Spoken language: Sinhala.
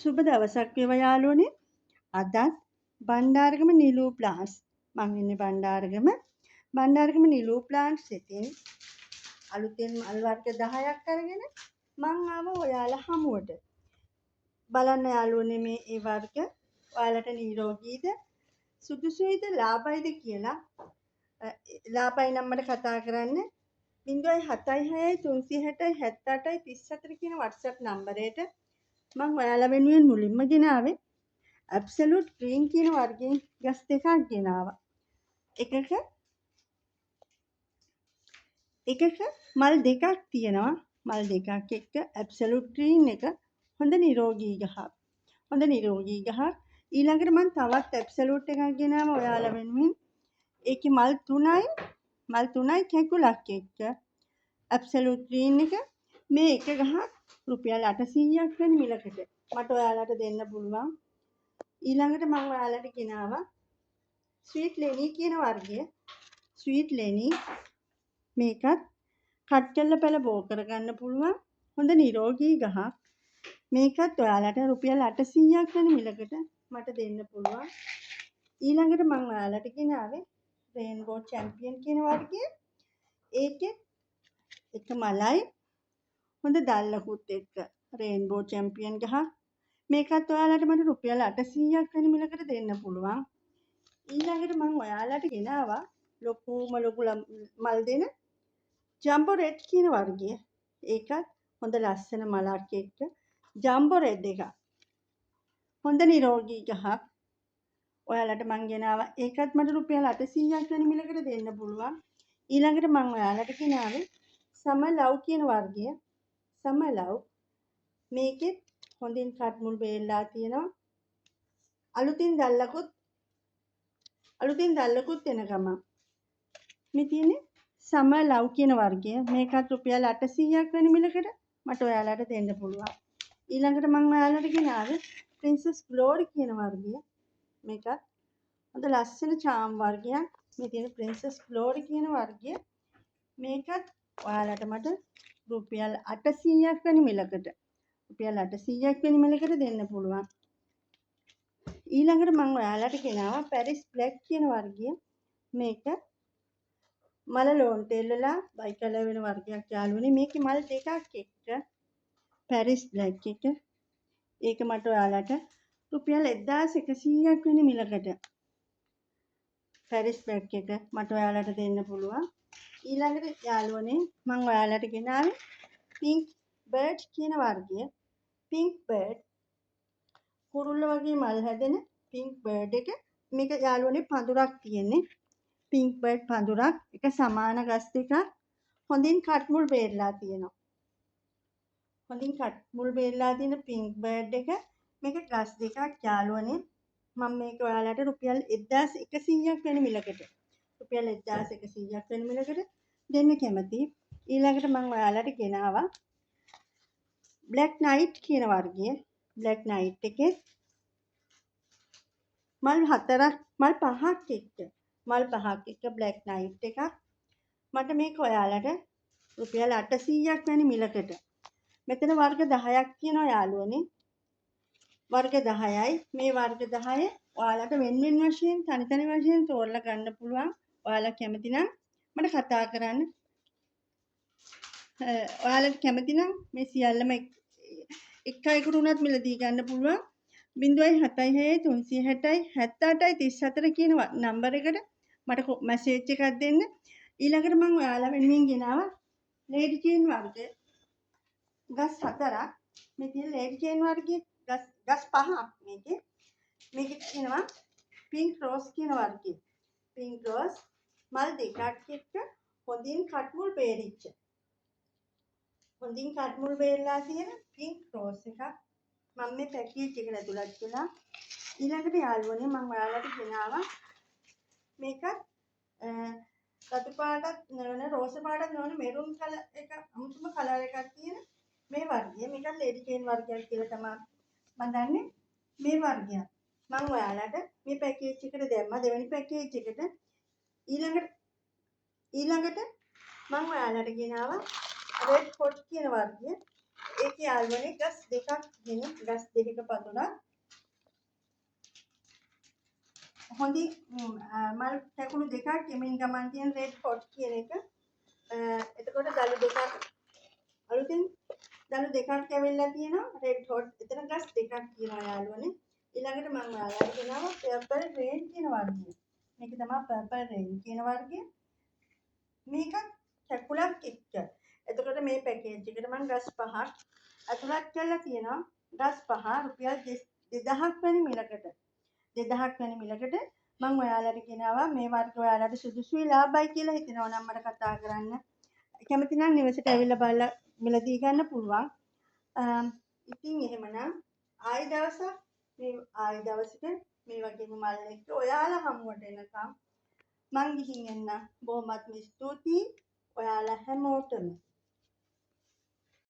සුබ දවසක් වේවා යාළුවනේ. අදත් බණ්ඩාරගම නිලූ ප්ලාන්ට්ස් මම ඉන්නේ බණ්ඩාරගම නිලූ ප්ලාන්ට්ස් එකේ අලුතෙන් මල් වර්ග 10ක් අරගෙන මං ආවා ඔයාලා හමුවට. බලන්න යාළුවනේ මේ ඒ වර්ග ඔයාලට නිරෝගීද සුදුසුයිද ලාභයිද කියලා ලාභයි නම් මට කතා කරන්න 076 360 78 34 කියන WhatsApp නම්බරයට මම ඔයාලා වෙනුවෙන් මුලින්ම ගෙනාවේ ඇබ්සලූට් ග්‍රීන් කියන වර්ගයෙන් ගස් දෙකක් ගෙනාවා. එකක මල් දෙකක් තියෙනවා. මල් දෙකක් එක්ක ඇබ්සලූට් ග්‍රීන් එක හොඳ නිරෝගී ගහක්. ඊළඟට මම තවත් ඇබ්සලූට් එකක් ගෙනාවා ඔයාලා වෙනුවෙන්. ඒකේ මල් තුනයි කැකුලක් එක්ක. ඇබ්සලූට් ග්‍රීන් එක මේ එක ගහක් රුපියල් 800ක් වෙන මිලකට මට ඔයාලට දෙන්න පුළුවන්. ඊළඟට මම ඔයාලට ගෙනාවා ස්වීට් ලෙනි කියන වර්ගය. ස්වීට් ලෙනි මේකත් කට් කරලා පැල බෝ කරගන්න පුළුවන් හොඳ නිරෝගී ගහක්. මේකත් ඔයාලට රුපියල් 800ක් වෙන මිලකට මට දෙන්න පුළුවන්. ඊළඟට මම ඔයාලට ගෙනාවේ රේන්බෝ චැම්පියන් කියන වර්ගය. ඒකේ එක මලයි හොඳ දැල්ලකුත් එක්ක රේන්බෝ චැම්පියන් ගහ. මේකත් ඔයාලට මට රුපියල් 800ක් වෙන මිලකට දෙන්න පුළුවන්. ඊළඟට මම ඔයාලට ගෙනාවා ලොකු මල් දෙන ජම්බෝ රෙඩ් කියන වර්ගය. ඒකත් හොඳ ලස්සන මලක් එක්ක ජම්බෝ රෙඩ් එක. හොඳ නිරෝගී ගහක්. ඔයාලට මං ගෙනාවා. ඒකත් මට රුපියල් 800ක් වෙන මිලකට දෙන්න පුළුවන්. ඊළඟට මම ඔයාලට ගෙනාවේ සමර් ලව් කියන වර්ගය. සමර් ලව් මේකෙත් හොඳින් කට් මුල් බේරලා තියෙනවා. අලුතින් දැල්ලකුත් එන ගමන්. මේ තියෙන්නේ සමර් ලව් කියන වර්ගය. මේකත් රුපියල් 800ක් වෙන මිලකට මට ඔයාලට දෙන්න පුළුවන්. ඊළඟට මම ඔයාලට ගෙනාවේ ප්‍රින්සස් ග්ලෝරි කියන වර්ගය. මේකත් හොඳ ලස්සන චාම් වර්ගයක්. මේ තියෙන ප්‍රින්සස් ග්ලෝරි කියන වර්ගය. මේකත් ඔයාලට මට රුපියල් 800ක් වෙන මිලකට දෙන්න පුළුවන්. ඊළඟට මම ඔයාලට ගෙනාවා පැරිස් බ්ලැක් කියන වර්ගය. මේක මල ලෝන් තෙල්ලලා බයි කලර් වෙන වර්ගයක් යාළුවනේ. මේකේ මල් දෙකක් එක්ක පැරිස් බ්ලැක් එක. ඒක මට ඔයාලට රුපියල් 1100ක් වෙන මිලකට පැරිස් බ්ලැක් එක මට ඔයාලට දෙන්න පුළුවන්. ඊළඟට යාළුවනේ මම ඔයාලට ගෙනාවේ පින්ක් බර්ඩ් කියන වර්ගය. පින්ක් බර්ඩ් කුරුල්ල වගේ මල් හැදෙන පින්ක් බර්ඩ් එක. මේක යාළුවනේ පඳුරක් තියෙන්නේ. පින්ක් බර්ඩ් පඳුරක් එක සමාන ගස් දෙකක් හොඳින් කට් මුල් බේරලා තියෙනවා. තියෙන පින්ක් බර්ඩ් එක මේක ගස් දෙකක් යාළුවනේ. මම මේක ඔයාලට රුපියල් 1100ක් වෙන මිලකට දෙන්න කැමතියි. ඊළඟට මම ඔයාලට ගෙනාවා බ්ලැක් නයිට් කියන වර්ගය. බ්ලැක් නයිට් එකේ මල් පහක් එක්ක බ්ලැක් නයිට් එකක්. මට මේක ඔයාලට රුපියල් 800ක් වෙන මිලකට. මෙතන වර්ග 10ක් තියෙනවා යාළුවනේ. වර්ග 10යි. මේ වර්ග 10 ඔයාලට වෙන වශයෙන් තනි වශයෙන් තෝරලා ගන්න පුළුවන්. ඔයාලා කැමති නම් මට කතා කරන්න. ඔයාලට කැමති නම් මේ සියල්ලම එකයිකට උනත් මිලදී ගන්න පුළුවන්. 076 360 78 34 කියන නම්බර එකට මට මැසේජ් එකක් දෙන්න. ඊළඟට මම ඔයාලා වෙනුවෙන් ගෙනාවා ලේඩි චේන් වර්ග ගස් 4ක්. මේ තියෙන ලේඩි චේන් වර්ගයේ ගස් 5ක් මේකේ. මේකේ තියෙනවා පින්ක් රෝස් කියන වර්ගය. පින්ක් රෝස් මල් දෙකක් එක්ක හොඳින් කට්මුල් බේරලා තියෙන පින්ක් රෝස් එකක්. මම මේ පැකේජ් එකට ඇතුළත් කළා. ඊළඟට යාළුවනේ මම ඔයාලට ගෙනාවා මේකත් රතු පාටක් නෙවෙයි රෝස පාටක් නෙවෙයි මෙරුන් කලර් එක අමුතුම කලර් එකක් තියෙන මේ වර්ගය. මේකත් ලේඩි චේන් වර්ගයක් කියලා තමයි මම දන්නේ. මේ වර්ගය මම ඔයාලට මේ පැකේජ් එකට දැම්මා දෙවෙනි පැකේජ් එකට. ඊළඟට මම ඔයාලට ගෙනාවා රෙඩ් හොට් කියන වර්ගය. ඒකේ යාළුවනේ ගස් දෙකක් ගෙන ගස් දෙකක පතුරක් හොඳින් මල් කැකුළු දෙකක් යමින් ගමන් තියෙන රෙඩ් හොට් කියන එක. එතකොට දළු දෙකක් අලුතින් දළු දෙකක් ඇවිල්ලා තියෙනවා රෙඩ් හොට්. එතන ගස් දෙකක් තියෙනවා යාළුවනේ. ඊළඟට මම ඔයාලට ගෙනාවා පර්පල් රේන් කියන වර්ගය. මේක තමයි පර්පල් රේන් කියන වර්ගය. මේක කැකුලක් එක්ක. එතකොට මේ පැකේජ් එකට මම ගස් පහක් අතුලත් කරලා තියෙනවා. ගස් පහ රුපියල් 2000ක් වැනි මිලකට. 2000ක් වැනි මිලකට මම ඔයාලට ගෙනාවා මේ වර්ග ඔයාලට සුදුසුයි ලාභයි කියලා හිතෙනවා නම් මට කතා කරන්න. කැමති නම් නිවසට ඇවිල්ලා බලලා මිලදී ගන්න පුළුවන්. ඉතින් එහෙමනම් ආයි දවසක් මේ වගේම මල් එක්ක ඔයාලා හමුවට එනකම් මං ගිහින් එන්න. බොහොමත්ම ස්තුතියි ඔයාලා හැමෝටම.